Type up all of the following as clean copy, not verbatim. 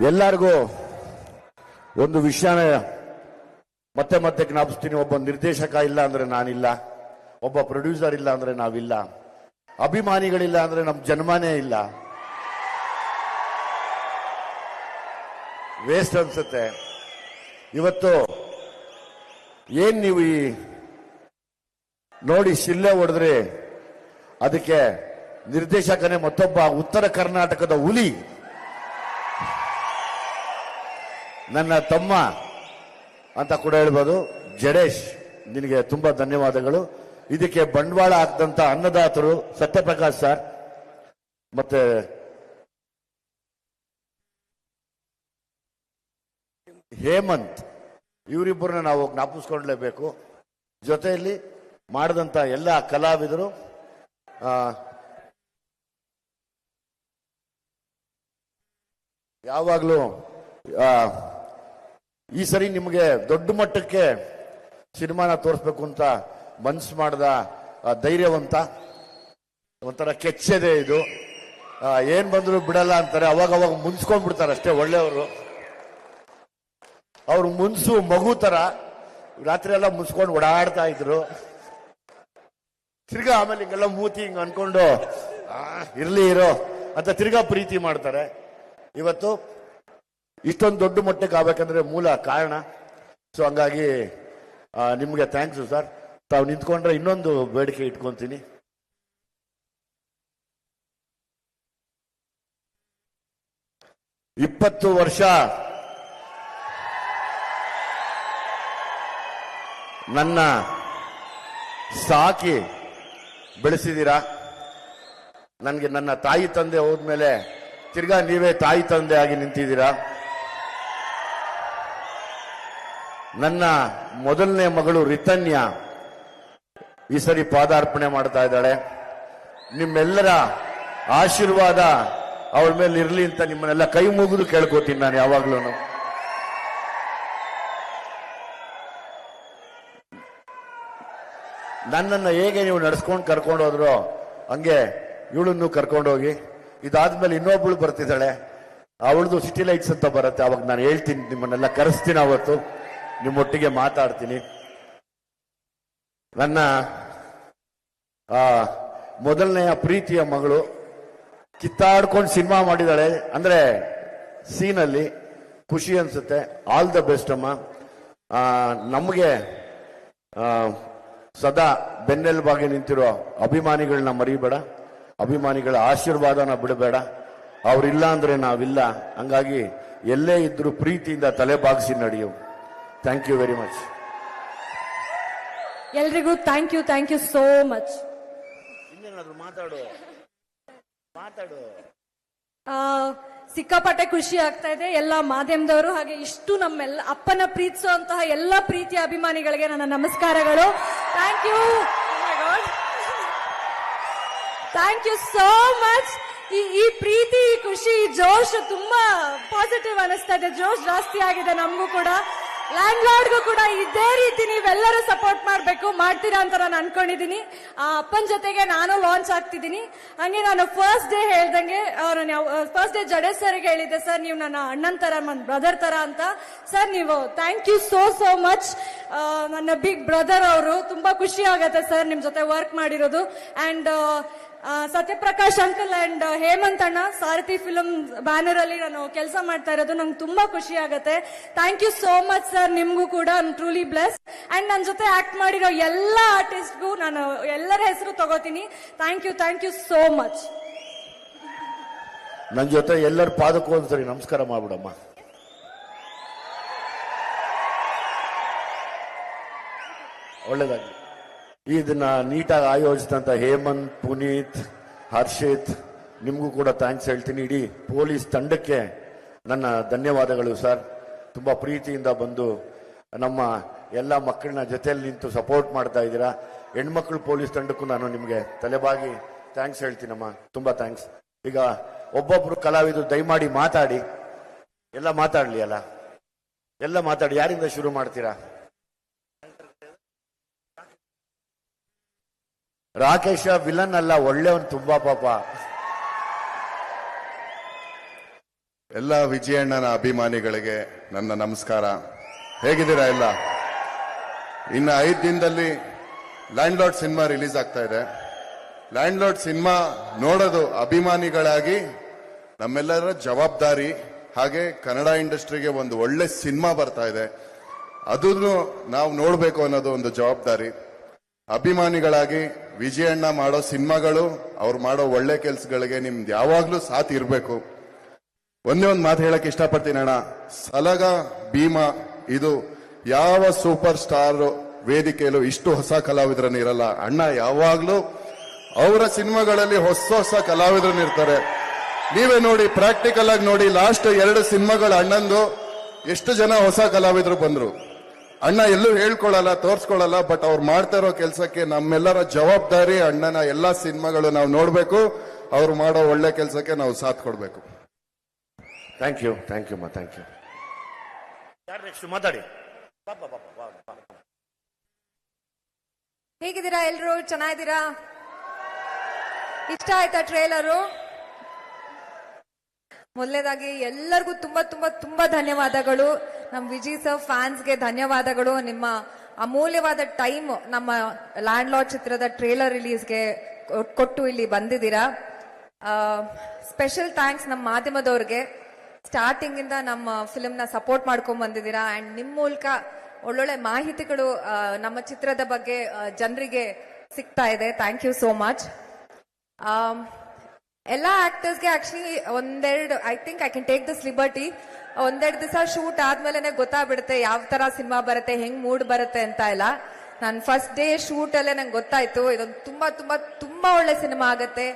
ಎಲ್ಲರಿಗೂ ಒಂದು ವಿಷಯನ ಮತ್ತೆ ಮತ್ತೆ ಜ್ಞಾಪಿಸ್ತೀನಿ. ಒಬ್ಬ ನಿರ್ದೇಶಕ ಇಲ್ಲ ಅಂದ್ರೆ ನಾನಿಲ್ಲ, ಒಬ್ಬ ಪ್ರೊಡ್ಯೂಸರ್ ಇಲ್ಲ ಅಂದ್ರೆ ನಾವಿಲ್ಲ, ಅಭಿಮಾನಿಗಳಿಲ್ಲ ಅಂದ್ರೆ ನಮ್ಮ ಜನ್ಮನೇ ಇಲ್ಲ. ವೇಸ್ಟ್ ಅನ್ಸುತ್ತೆ. ಇವತ್ತು ಏನ್ ನೀವು ಈ ನೋಡಿ ಶಿಲ್ಲೆ ಹೊಡೆದ್ರಿ, ಅದಕ್ಕೆ ನಿರ್ದೇಶಕನೇ ಮತ್ತೊಬ್ಬ ಉತ್ತರ ಕರ್ನಾಟಕದ ಹುಲಿ ನನ್ನ ತಮ್ಮ ಅಂತ ಕೂಡ ಹೇಳ್ಬೋದು. ಜಡೇಶ್, ನಿನಗೆ ತುಂಬಾ ಧನ್ಯವಾದಗಳು. ಇದಕ್ಕೆ ಬಂಡವಾಳ ಹಾಕಿದಂತ ಅನ್ನದಾತರು ಸತ್ಯಪ್ರಕಾಶ್ ಸರ್ ಮತ್ತೆ ಹೇಮಂತ್, ಇವರಿಬ್ಬರನ್ನ ನಾವು ಜ್ಞಾಪಿಸ್ಕೊಳ್ಳಲೇಬೇಕು. ಜೊತೆಯಲ್ಲಿ ಮಾಡಿದಂತ ಎಲ್ಲ ಕಲಾವಿದರು, ಯಾವಾಗಲೂ ಈ ಸರಿ ನಿಮಗೆ ದೊಡ್ಡ ಮಟ್ಟಕ್ಕೆ ಸಿನಿಮಾನ ತೋರಿಸ್ಬೇಕು ಅಂತ ಮನ್ಸು ಮಾಡ್ದ ಧೈರ್ಯವಂತ, ಒಂಥರ ಕೆಚ್ಚದೆ ಇದು. ಏನ್ ಬಂದ್ರು ಬಿಡಲ್ಲ ಅಂತಾರೆ, ಅವಾಗ ಮುನ್ಸ್ಕೊಂಡ್ಬಿಡ್ತಾರೆ ಅಷ್ಟೇ ಒಳ್ಳೆಯವರು. ಅವ್ರು ಮುನ್ಸು ಮಗು ತರ ರಾತ್ರಿ ಎಲ್ಲ ಮುನ್ಸ್ಕೊಂಡು ಓಡಾಡ್ತಾ ಇದ್ರು. ತಿರ್ಗಾ ಆಮೇಲೆ ಹಿಂಗೆಲ್ಲ ಮೂತಿ ಹಿಂಗ್ ಅನ್ಕೊಂಡು ಇರ್ಲಿ ಇರೋ ಅಂತ ತಿರ್ಗಾ ಪ್ರೀತಿ ಮಾಡ್ತಾರೆ. ಇವತ್ತು ಇಷ್ಟೊಂದು ದೊಡ್ಡ ಮಟ್ಟಕ್ಕೆ ಆಗ್ಬೇಕಂದ್ರೆ ಮೂಲ ಕಾರಣ. ಸೊ ಹಂಗಾಗಿ ನಿಮ್ಗೆ ಥ್ಯಾಂಕ್ಸು ಸರ್. ತಾವು ನಿಂತ್ಕೊಂಡ್ರೆ ಇನ್ನೊಂದು ಬೇಡಿಕೆ ಇಟ್ಕೊಂತೀನಿ. ಇಪ್ಪತ್ತು ವರ್ಷ ನನ್ನ ಸಾಕಿ ಬೆಳೆಸಿದ್ದೀರಾ. ನನಗೆ ನನ್ನ ತಾಯಿ ತಂದೆ ಹೋದ್ಮೇಲೆ ತಿರ್ಗಾ ನೀವೇ ತಾಯಿ ತಂದೆ ಆಗಿ ನಿಂತಿದ್ದೀರಾ. ನನ್ನ ಮೊದಲನೇ ಮಗಳು ರಿತನ್ಯ ಈ ಸರಿ ಪಾದಾರ್ಪಣೆ ಮಾಡ್ತಾ ಇದ್ದಾಳೆ. ನಿಮ್ಮೆಲ್ಲರ ಆಶೀರ್ವಾದ ಅವಳ ಮೇಲೆ ಇರಲಿ ಅಂತ ನಿಮ್ಮನ್ನೆಲ್ಲ ಕೈ ಮುಗಿದು ಕೇಳ್ಕೋತೀನಿ ನಾನು ಯಾವಾಗ್ಲೂ. ನನ್ನನ್ನು ಹೇಗೆ ನೀವು ನಡೆಸ್ಕೊಂಡು ಕರ್ಕೊಂಡು ಹೋದ್ರು ಹಂಗೆ ಇವಳನ್ನು ಕರ್ಕೊಂಡೋಗಿ. ಇದಾದ್ಮೇಲೆ ಇನ್ನೊಬ್ಳು ಬರ್ತಿದ್ದಾಳೆ, ಅವಳದು ಸಿಟಿ ಲೈಟ್ಸ್ ಅಂತ ಬರುತ್ತೆ. ಅವಾಗ ನಾನು ಹೇಳ್ತೀನಿ, ನಿಮ್ಮನ್ನೆಲ್ಲ ಕರೆಸ್ತೀನಿ, ಅವತ್ತು ನಿಮ್ಮೊಟ್ಟಿಗೆ ಮಾತಾಡ್ತೀನಿ. ನನ್ನ ಮೊದಲನೆಯ ಪ್ರೀತಿಯ ಮಗಳು ಕಿತ್ತಾಡ್ಕೊಂಡು ಸಿನಿಮಾ ಮಾಡಿದಾಳೆ ಅಂದ್ರೆ ಸೀನಲ್ಲಿ ಖುಷಿ ಅನ್ಸುತ್ತೆ. ಆಲ್ ದ ಬೆಸ್ಟ್ ಅಮ್ಮ. ನಮಗೆ ಸದಾ ಬೆನ್ನೆಲುಬಾಗಿ ನಿಂತಿರೋ ಅಭಿಮಾನಿಗಳನ್ನ ಮರಿಬೇಡ, ಅಭಿಮಾನಿಗಳ ಆಶೀರ್ವಾದನ ಬಿಡಬೇಡ. ಅವರಿಲ್ಲ ಅಂದ್ರೆ ನಾವಿಲ್ಲ. ಹಂಗಾಗಿ ಎಲ್ಲೇ ಇದ್ರು ಪ್ರೀತಿಯಿಂದ ತಲೆ ಬಾಗಿಸಿ ನಡೆಯು. Thank you very much. ಎಲ್ರಿಗೂ ಥ್ಯಾಂಕ್ ಯು ಸೋ ಮಚ್. ಇನ್ನೇನಾದ್ರು ಮಾತಾಡು. ಸಿಕ್ಕಾಪಟ್ಟೆ ಖುಷಿ ಆಗ್ತಾ ಇದೆ ಎಲ್ಲ ಮಾಧ್ಯಮದವರು, ಹಾಗೆ ಇಷ್ಟು ನಮ್ಮೆಲ್ಲ ಅಪ್ಪನ ಪ್ರೀತಿಸುವಂತಹ ಎಲ್ಲ ಪ್ರೀತಿಯ ಅಭಿಮಾನಿಗಳಿಗೆ ನನ್ನ ನಮಸ್ಕಾರಗಳು. Thank you so much. ಈ ಪ್ರೀತಿ, ಈ ಖುಷಿ, ಈ ಜೋಶ್ ತುಂಬಾ ಪಾಸಿಟಿವ್ ಅನಿಸ್ತಾ ಇದೆ. ಜೋಶ್ ಜಾಸ್ತಿ ಆಗಿದೆ ನಮಗೂ ಕೂಡ. ಲ್ಯಾಂಡ್ ಲಾರ್ಡ್ಗೂ ಕೂಡ ಇದೇ ರೀತಿ ನೀವೆಲ್ಲರೂ ಸಪೋರ್ಟ್ ಮಾಡ್ತೀರಾ ಅಂತ ನಾನು ಅನ್ಕೊಂಡಿದ್ದೀನಿ. ಆ ಅಪ್ಪನ ಜೊತೆಗೆ ನಾನು ಲಾಂಚ್ ಆಗ್ತಿದ್ದೀನಿ. ಹಂಗೆ ನಾನು ಫಸ್ಟ್ ಡೇ ಹೇಳ್ದಂಗೆ, ಫಸ್ಟ್ ಡೇ ಜಡೇಶ್ ಸರ್ಗೆ ಹೇಳಿದ್ದೆ, ಸರ್ ನೀವು ನನ್ನ ಅಣ್ಣನ ತರ, ನನ್ನ ಬ್ರದರ್ ತರ ಅಂತ. ಸರ್ ನೀವು ಥ್ಯಾಂಕ್ ಯು ಸೋ ಮಚ್. ನನ್ನ ಬಿಗ್ ಬ್ರದರ್ ಅವರು. ತುಂಬಾ ಖುಷಿ ಆಗತ್ತೆ ಸರ್ ನಿಮ್ ಜೊತೆ ವರ್ಕ್ ಮಾಡಿರೋದು. And Satyaprakash uncle and Hemant ಅಣ್ಣ, ಸಾರಥಿ ಫಿಲ್ಮ್ ಬ್ಯಾನರ್ ಅಲ್ಲಿ ನಾನು ಕೆಲಸ ಮಾಡ್ತಾ ಇರೋದು ನಂಗೆ ತುಂಬಾ ಖುಷಿ ಆಗುತ್ತೆ. Thank you so much sir. ನಿಮ್ಗೂ ಕೂಡ ಟ್ರೂಲಿ ಬ್ಲೆಸ್. ಅಂಡ್ ನನ್ನ ಜೊತೆ ಆಕ್ಟ್ ಮಾಡಿರೋ ಎಲ್ಲ ಆರ್ಟಿಸ್ಟ್ಗೂ ನಾನು ಎಲ್ಲರ ಹೆಸರು ತಗೋತೀನಿ. Thank you so much. ನನ್ನ ಜೊತೆ ಎಲ್ಲರ ಪಾದಕ್ಕೂ ಒಂದ್ಸರಿ ನಮಸ್ಕಾರ ಮಾಡ್ಬಿಡಮ್ಮ. ಒಳ್ಳೇದಾಗಿ ಇದನ್ನ ನೀಟಾಗಿ ಆಯೋಜಿಸಿದಂತ ಹೇಮಂತ್, ಪುನೀತ್, ಹರ್ಷಿತ್, ನಿಮಗೂ ಕೂಡ ಥ್ಯಾಂಕ್ಸ್ ಹೇಳ್ತೀನಿ. ಇಡೀ ಪೊಲೀಸ್ ತಂಡಕ್ಕೆ ನನ್ನ ಧನ್ಯವಾದಗಳು ಸರ್. ತುಂಬಾ ಪ್ರೀತಿಯಿಂದ ಬಂದು ನಮ್ಮ ಎಲ್ಲ ಮಕ್ಕಳನ್ನ ಜೊತೆಯಲ್ಲಿ ನಿಂತು ಸಪೋರ್ಟ್ ಮಾಡ್ತಾ ಇದ್ದೀರಾ. ಹೆಣ್ಮಕ್ಳು ಪೊಲೀಸ್ ತಂಡಕ್ಕೂ ನಾನು ನಿಮಗೆ ತಲೆಬಾಗಿ ಥ್ಯಾಂಕ್ಸ್ ಹೇಳ್ತೀನಮ್ಮ. ತುಂಬಾ ಥ್ಯಾಂಕ್ಸ್. ಈಗ ಒಬ್ಬೊಬ್ರು ಕಲಾವಿದರು ದಯಮಾಡಿ ಮಾತಾಡಿ, ಎಲ್ಲ ಮಾತಾಡ್ಲಿ, ಎಲ್ಲ ಮಾತಾಡಿ. ಯಾರಿಂದ ಶುರು ಮಾಡ್ತೀರಾ? ರಾಕೇಶ ವಿಲನ್ ಅಲ್ಲ, ಒಳ್ಳೆಯವನು ತುಂಬಾ ಪಾಪ. ಎಲ್ಲ ವಿಜಯಣ್ಣನ ಅಭಿಮಾನಿಗಳಿಗೆ ನನ್ನ ನಮಸ್ಕಾರ. ಹೇಗಿದ್ದೀರಾ ಎಲ್ಲ? ಇನ್ನು 5 ದಿನದಲ್ಲಿ ಲ್ಯಾಂಡ್ ಲಾರ್ಡ್ ಸಿನಿಮಾ ರಿಲೀಸ್ ಆಗ್ತಾ ಇದೆ. ಲ್ಯಾಂಡ್ ಲಾರ್ಡ್ ಸಿನಿಮಾ ನೋಡೋದು ಅಭಿಮಾನಿಗಳಾಗಿ ನಮ್ಮೆಲ್ಲರ ಜವಾಬ್ದಾರಿ. ಹಾಗೆ ಕನ್ನಡ ಇಂಡಸ್ಟ್ರಿಗೆ ಒಂದು ಒಳ್ಳೆ ಸಿನಿಮಾ ಬರ್ತಾ ಇದೆ, ಅದನ್ನು ನಾವು ನೋಡಬೇಕು ಅನ್ನೋದು ಒಂದು ಜವಾಬ್ದಾರಿ. ಅಭಿಮಾನಿಗಳಾಗಿ ವಿಜಯಣ್ಣ ಮಾಡೋ ಸಿನಿಮಾಗಳು, ಅವ್ರು ಮಾಡೋ ಒಳ್ಳೆ ಕೆಲಸಗಳಿಗೆ ನಿಮ್ದು ಯಾವಾಗ್ಲೂ ಸಾಥ್ ಇರಬೇಕು. ಒಂದೇ ಒಂದು ಮಾತು ಹೇಳಕ್ ಇಷ್ಟಪಡ್ತೀನಿ ಅಣ್ಣ. ಸಲಗ, ಭೀಮಾ ಇದು ಯಾವ ಸೂಪರ್ ಸ್ಟಾರ್ ವೇದಿಕೆಯಲ್ಲೂ ಇಷ್ಟು ಹೊಸ ಕಲಾವಿದರನ್ನು ಇರಲ್ಲ. ಅಣ್ಣ ಯಾವಾಗ್ಲೂ ಅವರ ಸಿನಿಮಾಗಳಲ್ಲಿ ಹೊಸ ಹೊಸ ಕಲಾವಿದರನ್ನು ಇರ್ತಾರೆ. ನೀವೇ ನೋಡಿ, ಪ್ರಾಕ್ಟಿಕಲ್ ಆಗಿ ನೋಡಿ, ಲಾಸ್ಟ್ 2 ಸಿನಿಮಾಗಳ ಅಣ್ಣಂದು ಎಷ್ಟು ಜನ ಹೊಸ ಕಲಾವಿದರು ಬಂದ್ರು. ಅಣ್ಣ ಎಲ್ಲೂ ಹೇಳ್ಕೊಳ್ಳಲ್ಲ, ತೋರ್ಸ್ಕೊಳ್ಳಲ್ಲ, ಬಟ್ ಅವ್ರು ಮಾಡ್ತಾ ಇರೋ ಕೆಲಸಕ್ಕೆ ನಮ್ಮೆಲ್ಲರ ಜವಾಬ್ದಾರಿ. ಅಣ್ಣನ ಎಲ್ಲಾ ಸಿನಿಮಾಗಳು ನಾವು ನೋಡ್ಬೇಕು, ಅವ್ರು ಮಾಡೋ ಒಳ್ಳೆ ಕೆಲಸಕ್ಕೆ ನಾವು ಸಾಥ್ ಕೊಡ್ಬೇಕು. ಥ್ಯಾಂಕ್ ಯು ಮಾ, ಥ್ಯಾಂಕ್ ಯು. ಯಾರು ನೆಕ್ಸ್ಟ್ ಮಾತಾಡಿ? ಹೇಗಿದ್ದೀರಾ ಎಲ್ರು? ಚೆನ್ನಾಗಿದ್ದೀರಾ? ಇಷ್ಟ ಆಯ್ತಾ ಟ್ರೇಲರು? ಮೊದಲನೇದಾಗಿ ಎಲ್ಲರಿಗೂ ತುಂಬಾ ತುಂಬಾ ತುಂಬಾ ಧನ್ಯವಾದಗಳು. ನಮ್ಮ ವಿಜಯ್ ಸರ್ ಫ್ಯಾನ್ಸ್ಗೆ ಧನ್ಯವಾದಗಳು. ನಿಮ್ಮ ಅಮೂಲ್ಯವಾದ ಟೈಮ್ ನಮ್ಮ ಲ್ಯಾಂಡ್ ಲಾರ್ಡ್ ಚಿತ್ರದ ಟ್ರೇಲರ್ ರಿಲೀಸ್ಗೆ ಕೊಟ್ಟು ಇಲ್ಲಿ ಬಂದಿದ್ದೀರಾ. ಸ್ಪೆಷಲ್ ಥ್ಯಾಂಕ್ಸ್ ನಮ್ಮ ಮಾಧ್ಯಮದವ್ರಿಗೆ. ಸ್ಟಾರ್ಟಿಂಗ್ ಇಂದ ನಮ್ಮ ಫಿಲ್ಮ್ ನ ಸಪೋರ್ಟ್ ಮಾಡ್ಕೊಂಡ್ ಬಂದಿದ್ದೀರಾ. ಅಂಡ್ ನಿಮ್ ಮೂಲಕ ಒಳ್ಳೊಳ್ಳೆ ಮಾಹಿತಿಗಳು ನಮ್ಮ ಚಿತ್ರದ ಬಗ್ಗೆ ಜನರಿಗೆ ಸಿಗ್ತಾ ಇದೆ. Thank you so much. ಎಲ್ಲ ಆಕ್ಟರ್ಸ್ಗೆ actually I think I can take this liberty. 1-2 ದಿವಸ ಶೂಟ್ ಆದ್ಮೇಲೆ ಗೊತ್ತಾಗ್ಬಿಡುತ್ತೆ ಯಾವ ತರ ಸಿನಿಮಾ ಬರುತ್ತೆ, ಹೆಂಗ್ ಮೂಡ್ ಬರುತ್ತೆ ಅಂತ ಎಲ್ಲ. ನಾನು ಫಸ್ಟ್ ಡೇ ಶೂಟ್ ಅಲ್ಲೇ ನಂಗೆ ಗೊತ್ತಾಯ್ತು ಇದೊಂದು ತುಂಬಾ ತುಂಬಾ ತುಂಬಾ ಒಳ್ಳೆ ಸಿನಿಮಾ ಆಗುತ್ತೆ.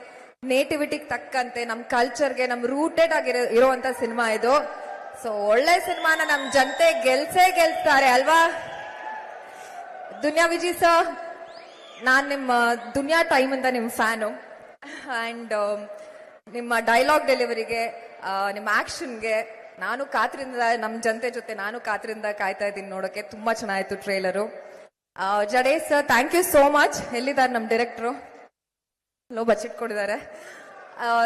ನೇಟಿವಿಟಿಗೆ ತಕ್ಕಂತೆ ನಮ್ ಕಲ್ಚರ್ಗೆ ನಮ್ ರೂಟೆಡ್ ಆಗಿ ಇರುವಂತ ಸಿನಿಮಾ ಇದು. ಸೊ ಒಳ್ಳೆ ಸಿನಿಮಾನ ನಮ್ ಜನತೆ ಗೆಲ್ಸ್ತಾರೆ ಅಲ್ವಾ? ದುನಿಯಾ ವಿಜಯ್ ಸರ್, ನಾನ್ ನಿಮ್ಮ ದುನಿಯಾ ಟೈಮ್ ಇಂದ ನಿಮ್ ಫ್ಯಾನು. ಅಂಡ್ ನಿಮ್ಮ ಡೈಲಾಗ್ ಡೆಲಿವರಿಗೆ, ನಿಮ್ಮ ಆಕ್ಷನ್ಗೆ ನಾನು ಕಾತ್ರಿಂದ, ನಮ್ ಜನತೆ ಜೊತೆ ನಾನು ಕಾತ್ರಿಂದ ಕಾಯ್ತಾ ಇದ್ದೀನಿ ನೋಡೋಕೆ. ತುಂಬಾ ಚೆನ್ನಾಗಿತ್ತು trailer. Jadesh sir, thank you so much. ಎಲ್ಲಿದ್ದಾರೆ ನಮ್ ಡೈರೆಕ್ಟ್ರು? ಲೋ ಬಚ್ಚಿಟ್ಕೊಂಡಿದ್ದಾರೆ.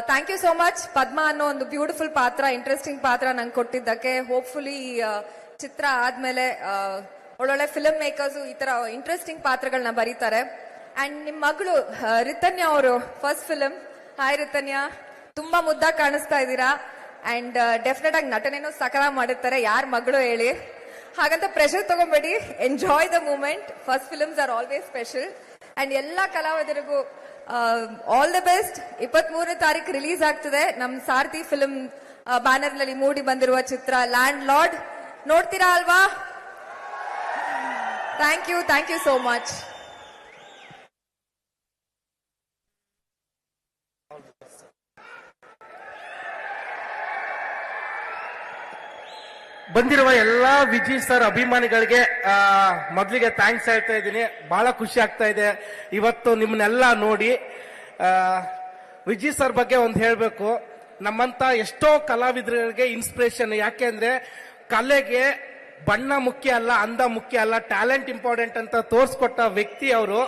Thank you so much. Padma ಅನ್ನೋ ಒಂದು ಬ್ಯೂಟಿಫುಲ್ ಪಾತ್ರ, ಇಂಟ್ರೆಸ್ಟಿಂಗ್ ಪಾತ್ರ ನಂಗೆ ಕೊಟ್ಟಿದ್ದಕ್ಕೆ. ಹೋಪ್ಫುಲಿ ಚಿತ್ರ ಆದ್ಮೇಲೆ ಒಳ್ಳೊಳ್ಳೆ ಫಿಲ್ಮ್ ಮೇಕರ್ಸ್ ಈ ತರ ಇಂಟ್ರೆಸ್ಟಿಂಗ್ ಪಾತ್ರಗಳನ್ನ ಬರೀತಾರೆ. ಅಂಡ್ ನಿಮ್ ಮಗಳು ರಿತನ್ಯ ಅವರು ಫಸ್ಟ್ ಫಿಲ್ಮ್. ಹಾಯ್ ರಿತನ್ಯ, ತುಂಬಾ ಮುದ್ದಾಗಿ ಕಾಣಿಸ್ತಾ ಇದ್ದೀರಾ. ಅಂಡ್ ಡೆಫಿನೆಟ್ ಆಗಿ ನಟನೆನೂ ಸಕಲ ಮಾಡಿರ್ತಾರೆ. ಯಾರ ಮಗಳು ಹೇಳಿ? ಹಾಗಂತ ಪ್ರೆಷರ್ ತಗೊಂಬೇಡಿ, enjoy the moment. First films are always special. And ಎಲ್ಲಾ ಕಲಾವಿದರಿಗೂ ಆಲ್ ದ ಬೆಸ್ಟ್. 23ನೇ ತಾರೀಕು ರಿಲೀಸ್ ಆಗ್ತದೆ ನಮ್ ಸಾರಥಿ ಫಿಲ್ಮ್ ಬ್ಯಾನರ್ ನಲ್ಲಿ ಮೂಡಿ ಬಂದಿರುವ ಚಿತ್ರ ಲ್ಯಾಂಡ್ ಲಾರ್ಡ್. ನೋಡ್ತೀರಾ ಅಲ್ವಾ? Thank you so much. ಬಂದಿರುವ ಎಲ್ಲಾ ವಿಜಯ್ ಸರ್ ಅಭಿಮಾನಿಗಳಿಗೆ ಮೊದಲಿಗೆ ಥ್ಯಾಂಕ್ಸ್ ಹೇಳ್ತಾ ಇದ್ದೀನಿ. ಬಹಳ ಖುಷಿ ಆಗ್ತಾ ಇದೆ ಇವತ್ತು ನಿಮ್ಮನ್ನೆಲ್ಲ ನೋಡಿ. ವಿಜಯ್ ಸರ್ ಬಗ್ಗೆ ಒಂದು ಹೇಳಬೇಕು. ನಮ್ಮಂತ ಎಷ್ಟೋ ಕಲಾವಿದರಿಗೆ ಇನ್ಸ್ಪಿರೇಷನ್. ಯಾಕೆಂದ್ರೆ ಕಲೆಗೆ ಬಣ್ಣ ಮುಖ್ಯ ಅಲ್ಲ, ಅಂದ ಮುಖ್ಯ ಅಲ್ಲ, ಟ್ಯಾಲೆಂಟ್ ಇಂಪಾರ್ಟೆಂಟ್ ಅಂತ ತೋರಿಸ್ಕೊಟ್ಟ ವ್ಯಕ್ತಿ ಅವರು.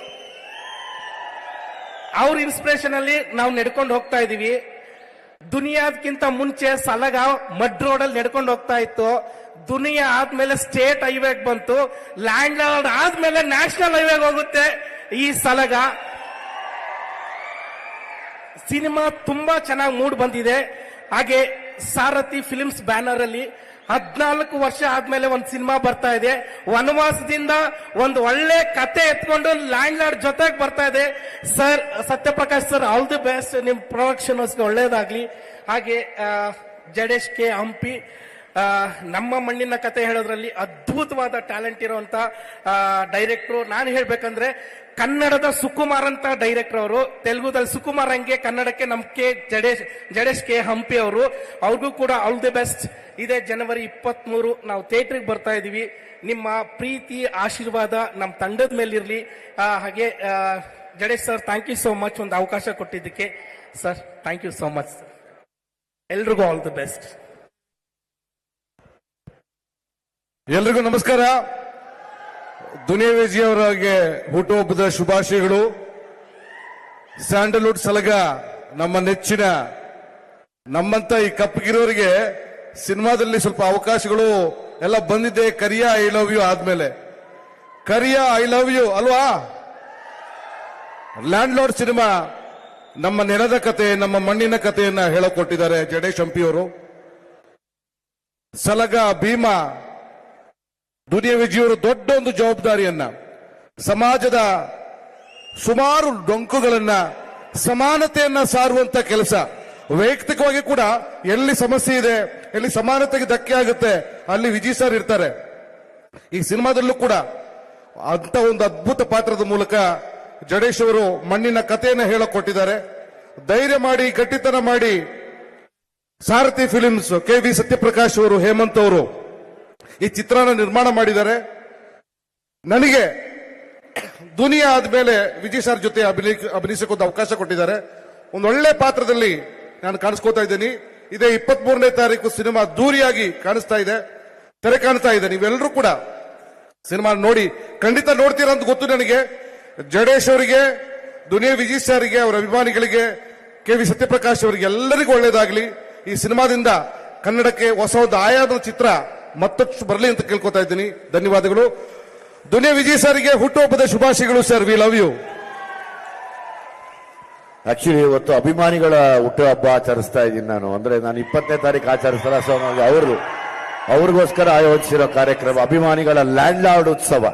ಅವ್ರ ಇನ್ಸ್ಪಿರೇಷನ್ ಅಲ್ಲಿ ನಾವು ನಡ್ಕೊಂಡು ಹೋಗ್ತಾ ಇದೀವಿ. ದುನಿಯಾದ್ಕಿಂತ ಮುಂಚೆ ಸಲಗ ಮಡ್ ರೋಡ್ ಅಲ್ಲಿ ನಡ್ಕೊಂಡು ಹೋಗ್ತಾ ಇತ್ತು. ದುನಿಯಾ ಆದ್ಮೇಲೆ ಸ್ಟೇಟ್ ಹೈವೇಗ್ ಬಂತು. ಲ್ಯಾಂಡ್ ಲಾರ್ಡ್ ಆದ್ಮೇಲೆ ನ್ಯಾಷನಲ್ ಹೈವೇಗ್ ಹೋಗುತ್ತೆ ಈ ಸಲಗ. ಸಿನಿಮಾ ತುಂಬಾ ಚೆನ್ನಾಗಿ ಮೂಡ್ ಬಂದಿದೆ. ಹಾಗೆ ಸಾರಥಿ ಫಿಲ್ಮ್ಸ್ ಬ್ಯಾನರ್ ಅಲ್ಲಿ 14 ವರ್ಷ ಆದ್ಮೇಲೆ ಒಂದು ಸಿನಿಮಾ ಬರ್ತಾ ಇದೆ. ವನವಾಸದಿಂದ ಒಂದು ಒಳ್ಳೆ ಕತೆ ಎತ್ಕೊಂಡು ಲ್ಯಾಂಡ್ ಲಾರ್ಡ್ ಜೊತೆಗೆ ಬರ್ತಾ ಇದೆ. Sir, Satyaprakash sir, all the best. ನಿಮ್ ಪ್ರೊಡಕ್ಷನ್ ಒಳ್ಳೇದಾಗ್ಲಿ. ಹಾಗೆ ಜಡೇಶ್ ಕೆ ಹಂಪಿ, ನಮ್ಮ ಮಣ್ಣಿನ ಕತೆ ಹೇಳೋದ್ರಲ್ಲಿ ಅದ್ಭುತವಾದ ಟ್ಯಾಲೆಂಟ್ ಇರುವಂತ ಡೈರೆಕ್ಟ್ರು. ನಾನು ಹೇಳ್ಬೇಕಂದ್ರೆ ಕನ್ನಡದ ಸುಕುಮಾರ್ ಅಂತ ಡೈರೆಕ್ಟರ್ ಅವರು. ತೆಲುಗುದಲ್ಲಿ ಸುಕುಮಾರ್ ಹಂಗೆ ಕನ್ನಡಕ್ಕೆ ನಮ್ ಜಡೇಶ್ ಕೆ ಹಂಪಿ ಅವರು. ಅವ್ರಿಗೂ ಕೂಡ ಆಲ್ ದಿ ಬೆಸ್ಟ್. ಇದೇ ಜನವರಿ 23 ನಾವು ಥಿಯೇಟರ್ಗೆ ಬರ್ತಾ ಇದೀವಿ. ನಿಮ್ಮ ಪ್ರೀತಿ ಆಶೀರ್ವಾದ ನಮ್ಮ ತಂಡದ ಮೇಲಿರ್ಲಿ. ಹಾಗೆ Jadesh sir, thank you so much ಒಂದು ಅವಕಾಶ ಕೊಟ್ಟಿದ್ದಕ್ಕೆ. Sir, thank you so much. ಎಲ್ರಿಗೂ ಆಲ್ ದಿ ಬೆಸ್ಟ್. ಎಲ್ರಿಗೂ ನಮಸ್ಕಾರ. ದುನಿಯಾ ವಿಜಯ್ ಅವರಿಗೆ ಹುಟ್ಟುಹಬ್ಬದ ಶುಭಾಶಯಗಳು. ಸ್ಯಾಂಡಲ್ವುಡ್ ಸಲಗ ನಮ್ಮ ನೆಚ್ಚಿನ, ನಮ್ಮಂತ ಈ ಕಪ್ಪಗಿರೋರಿಗೆ ಸಿನಿಮಾದಲ್ಲಿ ಸ್ವಲ್ಪ ಅವಕಾಶಗಳು ಎಲ್ಲ ಬಂದಿದೆ. ಕರಿಯ ಐ ಲವ್ ಯು ಆದ್ಮೇಲೆ ಕರಿಯ ಐ ಲವ್ ಯು ಅಲ್ವಾ? ಲ್ಯಾಂಡ್ ಲಾರ್ಡ್ ಸಿನಿಮಾ ನಮ್ಮ ನೆಲದ ಕತೆ, ನಮ್ಮ ಮಣ್ಣಿನ ಕಥೆಯನ್ನ ಹೇಳಕೊಟ್ಟಿದ್ದಾರೆ ಜಡೇಶ್ ಹಂಪಿಯವರು. ಸಲಗ ಭೀಮಾ ದುನಿಯಾ ವಿಜಯವರು ದೊಡ್ಡ ಒಂದು ಜವಾಬ್ದಾರಿಯನ್ನ, ಸಮಾಜದ ಸುಮಾರು ಡೊಂಕುಗಳನ್ನ, ಸಮಾನತೆಯನ್ನ ಸಾರುವಂತ ಕೆಲಸ. ವೈಯಕ್ತಿಕವಾಗಿ ಕೂಡ ಎಲ್ಲಿ ಸಮಸ್ಯೆ ಇದೆ, ಎಲ್ಲಿ ಸಮಾನತೆಗೆ ಧಕ್ಕೆ ಆಗುತ್ತೆ, ಅಲ್ಲಿ ವಿಜಯ್ ಸರ್ ಇರ್ತಾರೆ. ಈ ಸಿನಿಮಾದಲ್ಲೂ ಕೂಡ ಅಂತ ಒಂದು ಅದ್ಭುತ ಪಾತ್ರದ ಮೂಲಕ ಜಡೇಶ್ ಅವರು ಮಣ್ಣಿನ ಕಥೆಯನ್ನು ಹೇಳಕೊಟ್ಟಿದ್ದಾರೆ. ಧೈರ್ಯ ಮಾಡಿ, ಗಟ್ಟಿತನ ಮಾಡಿ ಸಾರಥಿ ಫಿಲಿಮ್ಸ್ KV ಸತ್ಯಪ್ರಕಾಶ್ ಅವರು, ಹೇಮಂತ್ ಅವರು ಈ ಚಿತ್ರನ ನಿರ್ಮಾಣ ಮಾಡಿದ್ದಾರೆ. ನನಗೆ ದುನಿಯಾ ಆದ್ಮೇಲೆ ವಿಜಯ್ ಸರ್ ಜೊತೆ ಅಭಿನಯಿಸಕ್ಕೆ ಅವಕಾಶ ಕೊಟ್ಟಿದ್ದಾರೆ. ಒಂದು ಒಳ್ಳೆ ಪಾತ್ರದಲ್ಲಿ ನಾನು ಕಾಣಿಸ್ಕೋತಾ ಇದ್ದೀನಿ. ಇದೇ 23ನೇ ತಾರೀಕು ಸಿನಿಮಾ ದೂರಿಯಾಗಿ ಕಾಣಿಸ್ತಾ ಇದೆ, ತೆರೆ ಕಾಣ್ತಾ ಇದೆ. ನೀವೆಲ್ಲರೂ ಕೂಡ ಸಿನಿಮಾ ನೋಡಿ, ಖಂಡಿತ ನೋಡ್ತೀರಾ ಅಂತ ಗೊತ್ತು ನನಗೆ. ಜಡೇಶ್ ಅವರಿಗೆ, ದುನಿಯಾ ವಿಜಯ್ ಸರ್ಗೆ, ಅವರ ಅಭಿಮಾನಿಗಳಿಗೆ, KV ಸತ್ಯಪ್ರಕಾಶ್ ಅವರಿಗೆ ಎಲ್ಲರಿಗೂ ಒಳ್ಳೇದಾಗ್ಲಿ. ಈ ಸಿನಿಮಾದಿಂದ ಕನ್ನಡಕ್ಕೆ ಹೊಸ ಒಂದು ಆಯಾಮದ ಚಿತ್ರ ಮತ್ತಷ್ಟು ಬರಲಿ ಅಂತ ಕೇಳ್ಕೊತಾ ಇದ್ದೀನಿ. ಧನ್ಯವಾದಗಳು. ದುನಿಯಾ ವಿಜಯ್ ಸರ್ಗೆ ಹುಟ್ಟುಹಬ್ಬದ ಶುಭಾಶಯಗಳು sir. We love you. Actually ಇವತ್ತು ಅಭಿಮಾನಿಗಳ ಹುಟ್ಟುಹಬ್ಬ ಆಚರಿಸ್ತಾ ಇದ್ದೀನಿ ನಾನು. ಅಂದ್ರೆ ನಾನು 20ನೇ ತಾರೀಕು ಆಚರಿಸಲ್ಲ. ಸೊ ಅವ್ರಿಗೋಸ್ಕರ ಆಯೋಜಿಸಿರೋ ಕಾರ್ಯಕ್ರಮ ಅಭಿಮಾನಿಗಳ ಲ್ಯಾಂಡ್ ಲಾರ್ಡ್ ಉತ್ಸವ.